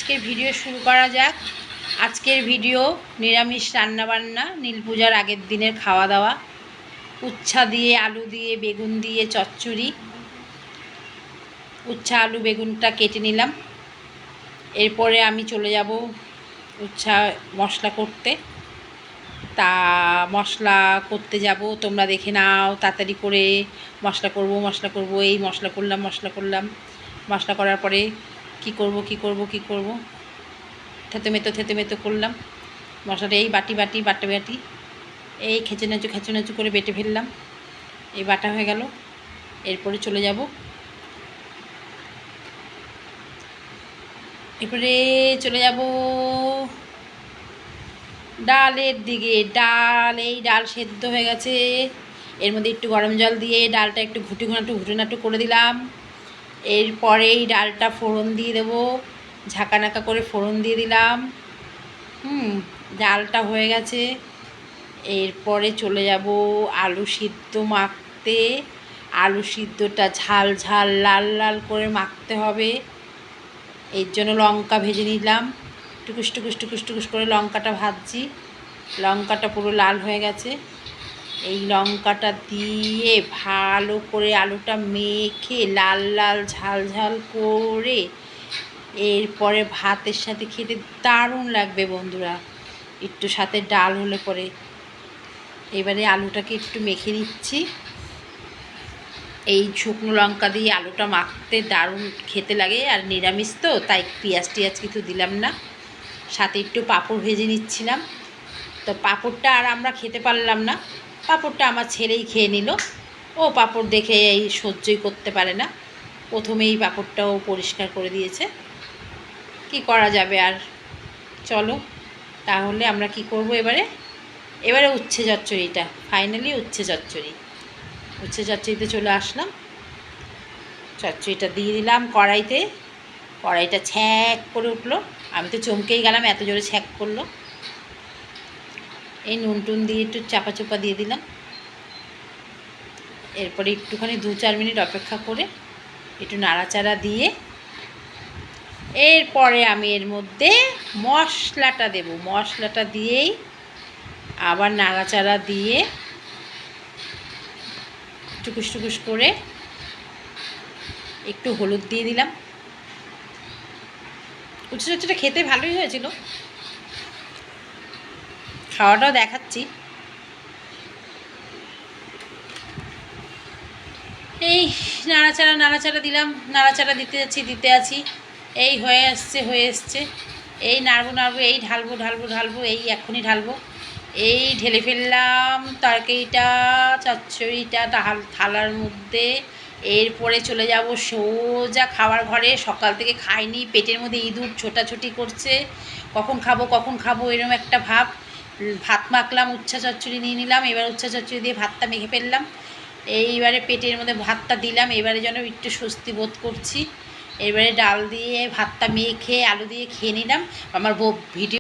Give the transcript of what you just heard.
আজকের ভিডিও শুরু করা যাক। আজকের ভিডিও নিরামিষ রান্নাবান্না, নীল পূজার আগের দিনের খাওয়া দাওয়া। উচ্ছা দিয়ে, আলু দিয়ে, বেগুন দিয়ে চচ্চড়ি। উচ্ছা আলু বেগুনটা কেটে নিলাম। এরপরে আমি চলে যাব উচ্ছা মশলা করতে। তা মশলা করতে যাব, তোমরা দেখে নাও তাড়াতাড়ি করে। মশলা করব, এই মশলা করলাম। মশলা করার পরে কি করব থেতে মেতো করলাম মশলাটা। এই বাটি এই খেচে নাচু করে বেটে ফেললাম। এই বাটা হয়ে গেল। এরপরে চলে যাব ডালের দিকে। ডাল সেদ্ধ হয়ে গেছে। এর মধ্যে একটু গরম জল দিয়ে ডালটা একটু ঘুটে করে দিলাম। এরপরে এই ডালটা ফোড়ন দিয়ে দেবো, ঝাঁকা করে ফোড়ন দিয়ে দিলাম। ডালটা হয়ে গেছে। এরপরে চলে যাব আলু সিদ্ধ মাখতে। আলু সিদ্ধটা ঝাল লাল করে মাখতে হবে। এর জন্য লঙ্কা ভেজে নিলাম। টুকুস করে লঙ্কাটা ভাজছি। লঙ্কাটা পুরো লাল হয়ে গেছে। এই লঙ্কাটা দিয়ে ভালো করে আলুটা মেখে লাল ঝাল করে এরপরে ভাতের সাথে খেতে দারুণ লাগবে বন্ধুরা। একটু সাথে ডাল হলে পরে। এবারে আলুটাকে একটু মেখে নিচ্ছি। এই শুকনো লঙ্কা দিয়ে আলুটা মাখতে দারুণ খেতে লাগে। আর নিরামিষ তো, তাই পেঁয়াজ কিছু দিলাম না। সাথে একটু পাঁপড় ভেজে নিচ্ছিলাম। তো পাঁপড়টা আর আমরা খেতে পারলাম না। পাঁপড়টা আমার ছেলেই খেয়ে নিল। ও পাঁপড় দেখে এই সহ্যই করতে পারে না। প্রথমেই পাঁপড়টাও পরিষ্কার করে দিয়েছে। কি করা যাবে আর। চলো তাহলে আমরা কি করব এবারে উচ্ছে চচ্চড়িটা। ফাইনালি উচ্ছে চচ্চড়িতে চলে আসলাম। চচ্চড়িটা দিয়ে দিলাম কড়াইটা ছ্যাঁক করে উঠলো। আমি তো চমকেই গেলাম, এত জোরে ছ্যাঁক করলো। এই নুন দিয়ে একটু চাপা দিয়ে দিলাম। এরপরে একটুখানি 2-4 মিনিট অপেক্ষা করে একটু নাড়াচাড়া দিয়ে এরপরে আমি এর মধ্যে মশলাটা দেব। মশলাটা দিয়েই আবার নাড়াচাড়া দিয়ে টুকুস করে একটু হলুদ দিয়ে দিলাম। উচ্ছে চচ্চড়িটা খেতে ভালোই হয়েছিল। খাওয়াটাও দেখাচ্ছি। এই নাড়াচাড়া দিলাম। নাড়াচাড়া দিতে আছি। এই হয়ে এসছে। এই নাড়বো, এই ঢালবো, এই এখনই ঢালবো। এই ঢেলে ফেললাম তরকারিটা, চচ্চড়িটা থালার মধ্যে। এরপরে চলে যাব সোজা খাওয়ার ঘরে। সকাল থেকে খাইনি, পেটের মধ্যে ইঁদুর ছোটাছুটি করছে। কখন খাবো এরকম একটা ভাব। ভাত মাখলাম, উচ্ছা চচ্চড়ি নিয়ে নিলাম। এবার উচ্ছা চচ্চড়ি দিয়ে ভাতটা মেখে ফেললাম। এইবারে পেটের মধ্যে ভাতটা দিলাম। এবারে যেন একটু স্বস্তি বোধ করছি। এবারে ডাল দিয়ে ভাতটা মেখে আলু দিয়ে খেয়ে নিলাম। আমার ভিডিও